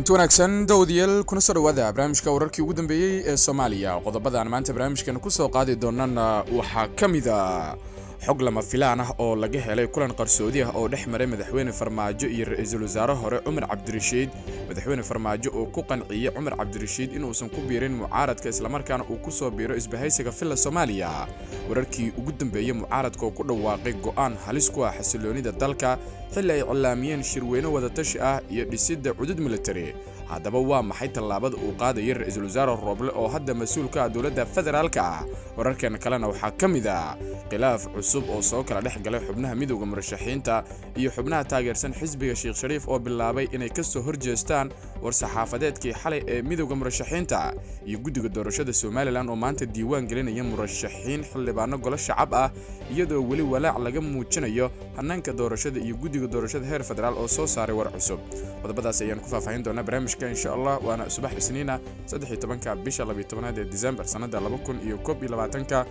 kulanti wanaagsan dawdiyaal kuna soo dhawaada barnaamijka wararkii ugu dambeeyay ee Soomaaliya. Qodobada maanta barnaamijkan ku soo qaadi doonana waxa kamida xog lama filaan ah oo laga helay kulan qarsoodi ah oo dhex maray madaxweyne Farmaajo iyo ra'iisul wasaare hore Cumar Cabdirashiid. madaxweyne Farmaajo oo ku qanciyay Cumar Cabdirashiid inuu san ku biirin mucaaradka isla markaana uu ku soo biiro isbahaysiga filla Soomaaliya. wararkii ugu dambeeyay mucaaradka oo ku dhawaaqay go'aan halis ku ah xasiloonida dalka xilli ay cilaamiyeen shirweyne wada tashi ah iyo dhisidda cudud military. haddaba waa maxay tallaabada uu qaadayo ra'iisul wasaare Roble oo hadda mas'uul ka ah dowladda federaalka ah. wararkan kalena waxaa kamid ah khilaaf cusub oo soo kala dhex galay xubnaha midowga murashaxiinta iyo xubnaha taageersan xisbiga Sheekh Shariif oo bilaabay inay ka soo horjeestaan war saxaafadeedkii xalay ee midowga murashaxiinta iyo guddiga doorashada Soomaaliland oo maanta diiwaan gelinaya murashaxiin xildhibaano golo shacab ah iyadoo weli walaac laga muujinayo hanaanka doorashada iyo guddiga doorashada heer federaal oo soo saaray war cusub. qodobadaas ayaan ku faahfaahin doonaa barnaamijka insha Allah waana subax isniina 13 bisha 12 ee December sanada 2021.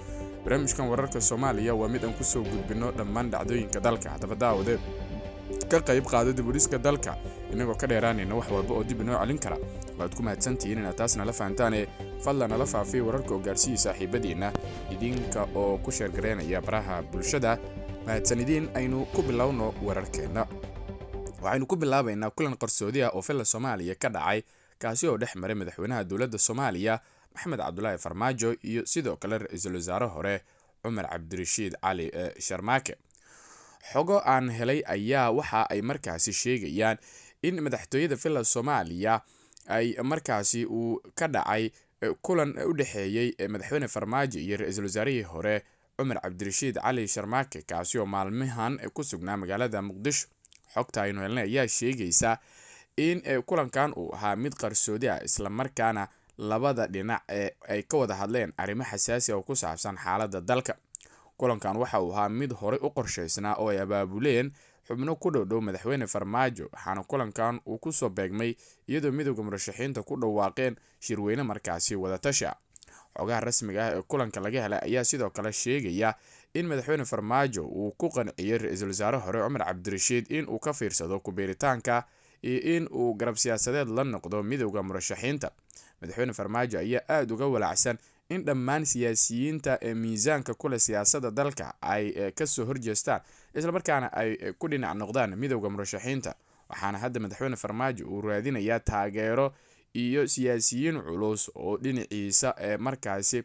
barnaamijkan wararka Soomaaliya waa mid aan ku soo gudbino dhammaan dhacdooyinka dalka. haddaba daawade ka qayb qaadada booliska dalka inagoo ka dheeraanayna wax walba oo dib inoo celin kara. waad ku mahadsantihiin inaad taasna la fahantaan fadlan la faafiyo wararka oo gaarsiiya saaxiibadiina idinka oo ku sheergareynaya baraha bulshada. mahadsanidin aynu ku bilowno wararkeena. waxaynu ku bilaabaynaa kulan qarsoodi ah oo filla Soomaaliya ka dhacay kaasi oo dhex maray madaxweynaha dowladda Soomaaliya Maxamed Cabdullaahi Farmaajo iyo sidoo kale ra'iisul wasaare hore Cumar Cabdirashiid Cali Sharmaake. xogo aan helay ayaa waxa ay markaasi sheegayaan in madaxtooyada filla Soomaaliya ay markaasi uu ka dhacay kulan u dhaxeeyay madaxweyne Farmaajo iyo ra'iisul wasaarihii hore Cumar Cabdirashiid Cali Sharmaake kaasi oo maalmahan ku sugnaa magaalada Muqdisho. xogta aynu helnay ayaa sheegaysa in kulankan uu ahaa mid qarsoodi ah isla markaana labada dhinac ay ka wada hadleen arrimo xasaasi ah oo ku saabsan xaaladda dalka. kulankan waxa uu ahaa mid hore u qorshaysnaa oo ay abaabuleen xubno ku dhow madaxweyne Farmaajo, waxaana kulankan uu ku soo beegmay iyadoo midowga murashaxiinta ku dhawaaqeen shirweyne markaasi wada tashi ah. xogaha rasmiga ah ee kulanka laga helay ayaa sidoo kale sheegaya in madaxweyne Farmaajo uu ku qanciyay ra'iisul wasaare hore Cumar Cabdirashiid in uu ka fiirsado ku biiritaanka iyo in uu garab siyaasadeed la noqdo midowga murashaxiinta. madaxweyne Farmaajo ayaa aad uga walaacsan in dhammaan siyaasiyiinta ee miisaanka kule siyaasadda dalka ay ka soo horjeestaan isla markaana ay ku dhinac noqdaan midowga murashaxiinta. waxaana hadda madaxweyne Farmaajo uu raadinayaa taageero iyo siyaasiyiin culus oo dhinaciisa markaasi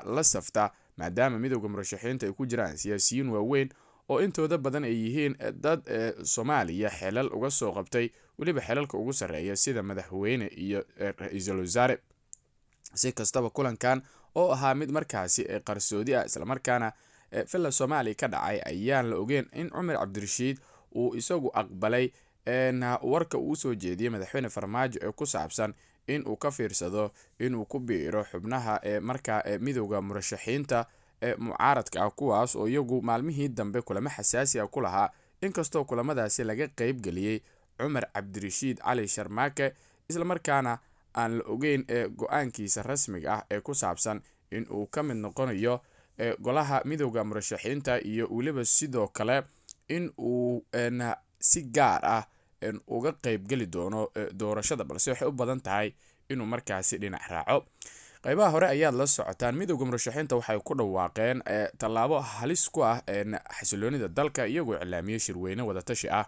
la safta maadaama midowga murashaxiinta ay ku jiraan siyaasiyiin waaweyn oo intooda badan ay yihiin dad Soomaaliya xilal uga soo qabtay waliba xilalka ugu sareeya sida madaxweyne iyo ra'iisul wasaare. si kastaba kulankan oo ahaa mid markaasi qarsoodi ah isla markaana filla Soomaaliya ka dhacay ayaan la ogeyn in Cumar Cabdirashiid uu isagu aqbalay warka uu soo jeediyay madaxweyne Farmaajo ee ku saabsan in uu ka fiirsado in uu ku biiro xubnaha marka midowga murashaxiinta mucaaradka ah kuwaas oo iyagu maalmihii dambe kulamo xasaasi ah ku lahaa inkastoo kulamadaasi laga qayb galiyay Cumar Cabdirashiid Cali Sharmaake isla markaana aan la ogeyn go'aankiisa rasmiga ah ee ku saabsan in uu ka mid noqonayo golaha midowga murashaxiinta iyo waliba sidoo kale in uu si gaar ah uga qayb gali doono doorashada, balse waxay u badan tahay inuu markaasi dhinac raaco. qaybaha hore ayaad la socotaan midowga murashaxiinta waxay ku dhawaaqeen tallaabo halis ku ah xasiloonida dalka iyagoo cilaamiyay shirweyne wada tashi ah.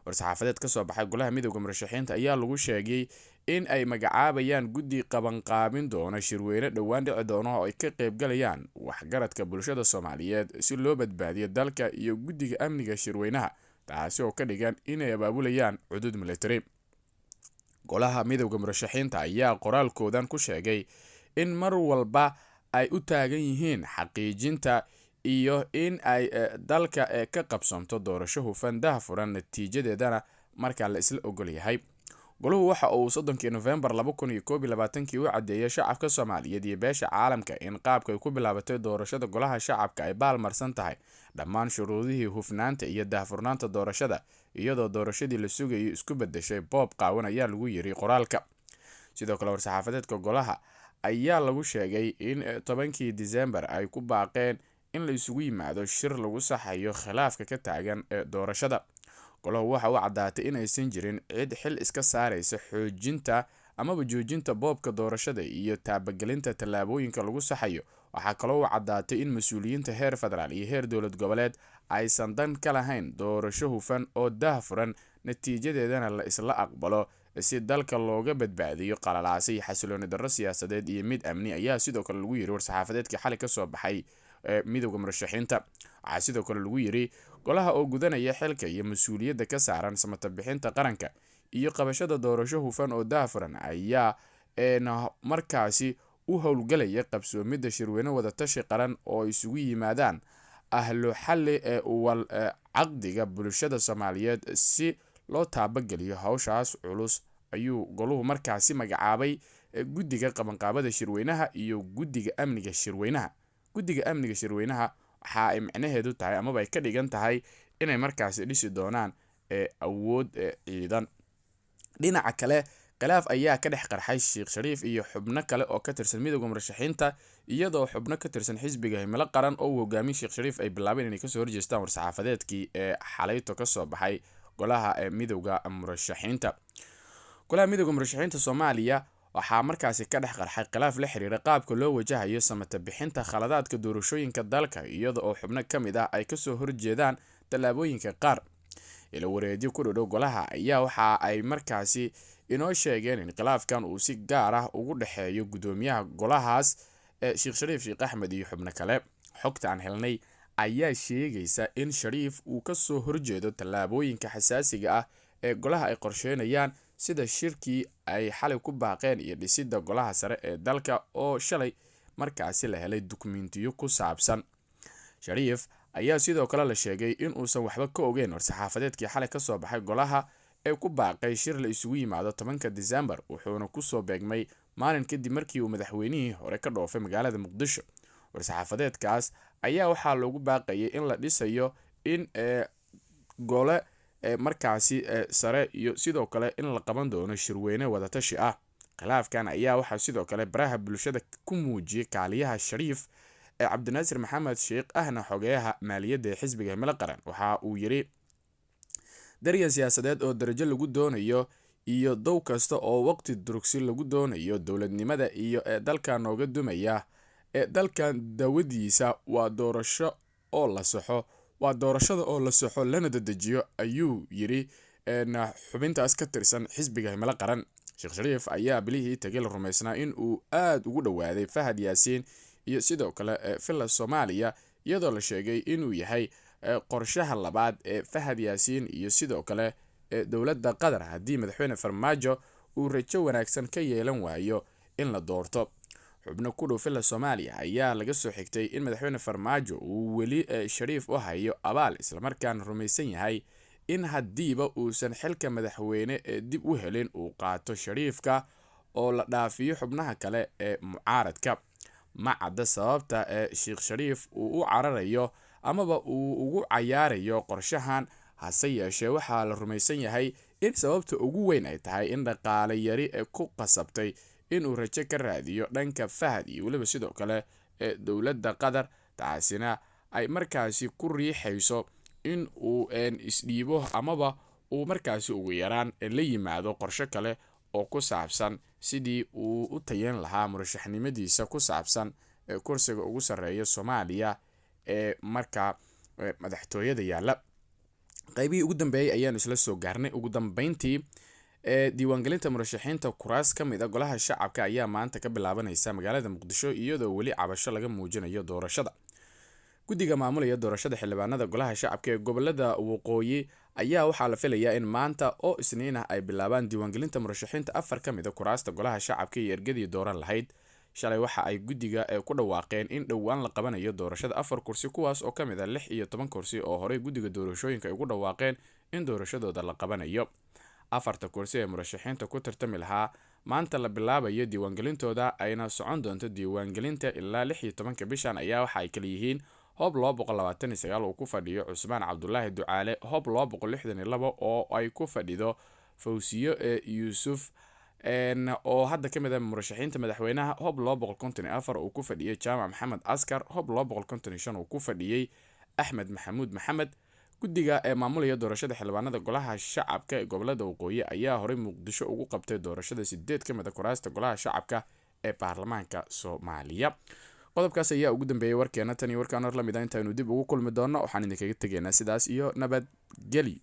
war-saxaafadeed ka soo baxay golaha midowga murashaxiinta ayaa lagu sheegay in ay magacaabayaan guddi qabanqaabin doona shirweyne dhowaan dhici doona oo ay ka qayb galayaan waxgaradka bulshada Soomaaliyeed si loo badbaadiyo dalka iyo guddiga amniga shirweynaha, taasi oo ka dhigan inay abaabulayaan cudud military. golaha midowga murashaxiinta ayaa qoraalkoodan ku sheegay in mar walba ay u taagan yihiin xaqiijinta iyo in ay dalka ka qabsanto doorasho hufan daahfuran natiijadeedana marka la isla ogol yahay. goluhu waxa uu 3 November 2021 u cadeeyay shacabka Soomaaliyeed iyo beesha caalamka in qaabka ay ku bilaabatay doorashada golaha shacabka ay baalmarsan tahay dhammaan shuruudihii hufnaanta iyo daahfurnaanta doorashada, iyadoo doorashadii la sugayay isku bedeshay boob qaawan ayaa lagu yiri qoraalka. sidoo kale war-saxaafadeedka golaha ayaa lagu sheegay in 10 December ay ku baaqeen in la isugu yimaado shir lagu saxayo khilaafka ka taagan doorashada. golahu waxa uu caddaatay inaysan jirin cid xil iska saaraysa xoojinta amaba joojinta boobka doorashada iyo taabagelinta tallaabooyinka lagu saxayo. waxaa kaloo uu caddaatay in mas-uuliyiinta heer federaal iyo heer dowlad goboleed aysan dan ka lahayn doorasho hufan oo daahfuran, natiijadeedana la isla aqbalo si dalka looga badbaadiyo qalalaase iyo xasilooni darro siyaasadeed iyo mid amni, ayaa sidoo kale lagu yiri war-saxaafadeedkii xalay ka soo baxay midowda murashaxiinta. waxaa sidoo kale lagu yiri golaha oo gudanaya xilka iyo mas-uuliyadda ka saaran samata bixinta qaranka iyo qabashada doorasho hufan oo daahfuran ayaa markaasi u howlgalaya qabsoomidda shirweyne wadatashi qaran oo isugu yimaadaan ahlu xalli wal caqdiga bulshada Soomaaliyeed si loo taabageliyo hawshaas culus. ayuu goluhu markaasi magacaabay guddiga qabanqaabada shirweynaha iyo guddiga amniga shirweynaha. guddiga amniga shirweynaha waxa ay macnaheedu tahay amaba ay ka dhigan tahay inay markaasi dhisi doonaan awood ciidan. dhinaca kale, khilaaf ayaa ka dhex qarxay Sheekh Shariif iyo xubno kale oo ka tirsan midowga murashaxiinta, iyadoo xubno ka tirsan xisbiga himilo qaran oo uu hogaamiye Sheekh Shariif ay bilaabeen inay kasoo horjeestaan war-saxaafadeedkii xalayto ka soo baxay golaha midowga murashaxiinta. golaha midowga murashaxiinta Soomaaliya waxaa markaasi ka dhex qarxay khilaaf la xiriira qaabka loo wajahayo samata bixinta khaladaadka doorashooyinka dalka, iyada oo xubno ka mid ah ay kasoo horjeedaan tallaabooyinka qaar. ila wareedyo ku dhow golaha ayaa waxa ay markaasi inoo sheegeen in khilaafkan uu si gaar ah ugu dhexeeyo gudoomiyaha golahaas Sheekh Shariif Sheekh Axmed iyo xubno kale. xogta aan helnay ayaa sheegaysa in Shariif uu kasoo horjeedo tallaabooyinka xasaasiga ah ee golaha ay qorsheynayaan, sida shirkii ay xalay ku baaqeen iyo dhisidda golaha sare ee dalka oo shalay markaasi la helay dukumentiyo ku saabsan. Shariif ayaa sidoo kale la sheegay in uusan waxba ka ogeyn war-saxaafadeedkii xalay ka soo baxay golaha ee ku baaqay shir la isugu yimaado 10 Diseembar, wuxuuna kusoo beegmay maalin kadib markii uu madaxweynihii hore ka dhoofay magaalada Muqdisho. war-saxaafadeedkaas ayaa waxaa loogu baaqayay in la dhisayo in gole markaasi sare iyo sidoo kale in la qaban doono shirweyne wadatashi ah. khilaafkan ayaa waxaa sidoo kale baraha bulshada ku muujiyay kaaliyaha Shariif Cabdinaasir Maxamed Sheekh ahna xogeyaha maaliyadda ee xisbiga himilo qaran. waxa uu yiri dariya siyaasadeed oo darajo lagu doonayo iyo dow kasta oo waqti durugsi lagu doonayo dowladnimada iyo dalkan nooga dumaya dalkan dawadiisa waa doorashada oo la saxo lana dedejiyo, ayuu yiri xubintaas ka tirsan xisbiga himilo qaran. Sheekh Shariif ayaa bilihii tagay la rumaysnaa in uu aad ugu dhawaaday Fahad Yaasiin iyo sidoo kale Villa Soomaaliya, iyadoo la sheegay inuu yahay qorshaha labaad ee Fahad Yaasiin iyo sidoo kale dowladda Qatar haddii madaxweyne Farmaajo uu rajo wanaagsan ka yeelan waayo in la doorto. xubno ku dhow Villa Soomaaliya ayaa laga soo xigtay in madaxweyne Farmaajo uu weli Shariif u hayo abaal, isla markaana rumaysan yahay in haddiiba uusan xilka madaxweyne dib u helin uu qaato Shariifka oo la dhaafiyo xubnaha kale ee mucaaradka. ma cadda sababta Sheekh Shariif uu u cararayo amaba uu ugu cayaarayo qorshahan, hase yeeshee waxaa la rumaysan yahay in sababta ugu weyn ay tahay in dhaqaale yari ku qasabtay inuu rajo ka raadiyo dhanka Fahad iyo weliba sidoo kale dowladda Qatar, taasina ay markaasi ku riixayso in uu isdhiibo amaba uu markaasi ugu yaraan la yimaado qorshe kale oo ku saabsan sidii uu u tayeyn lahaa murashaxnimadiisa ku saabsan kursiga ugu sarreeya Soomaaliya ee marka madaxtooyada yaala. qaybihii ugu dambeeyay ayaan isla soo gaarnay. ugu dambeyntii diiwaangelinta murashaxiinta kuraas ka mid ah golaha shacabka ayaa maanta ka bilaabanaysa magaalada Muqdisho, iyadoo weli cabasho laga muujinayo doorashada. guddiga maamulaya doorashada xildhibaanada golaha shacabka ee gobolada waqooyi ayaa waxaa la filayaa in maanta oo Isniin ah ay bilaabaan diiwaangelinta murashaxiinta 4 ka mid ah kuraasta golaha shacabka iyo ergadii dooran lahayd. shalay waxa ay guddiga ku dhawaaqeen in dhowaan la qabanayo doorashada 4 kursi, kuwaas oo ka mid ah 16 kursi oo horey guddiga doorashooyinka ay ugu dhawaaqeen in doorashadooda la qabanayo. 4 kursi ee murashaxiinta ku tartami lahaa maanta la bilaabayo diiwaangelintooda ayna socon doonto diiwaangelinta ilaa 16 bishan ayaa waxa ay kala yihiin Hob 229 oo ku fadhiyo Cusmaan Cabdulaahi Ducaale, Hob 262 oo ay ku fadhido Fawsiyo Yuusuf oo hadda ka mid ah murashaxiinta madaxweynaha, Hob 254 oo ku fadhiyo Jaamac Maxamed Askar, Hob 255 oo ku fadhiyay Axmed Maxamuud Maxamed, guddiga ee maamulaya doorashada xildhibaanada golaha shacabka ee gobolada waqooyi ayaa horey muqdisho ugu qabtay doorashada 8 ka mid ah kuraasta golaha shacabka ee baarlamaanka Soomaaliya. qodobkaas ayaa ugu dambeeyay warkeena tan iyo warkaan hor la mid ah intaanu dib ugu kulmi doono waxaan idinkaga tegaynaa sidaas iyo nabadgelyo.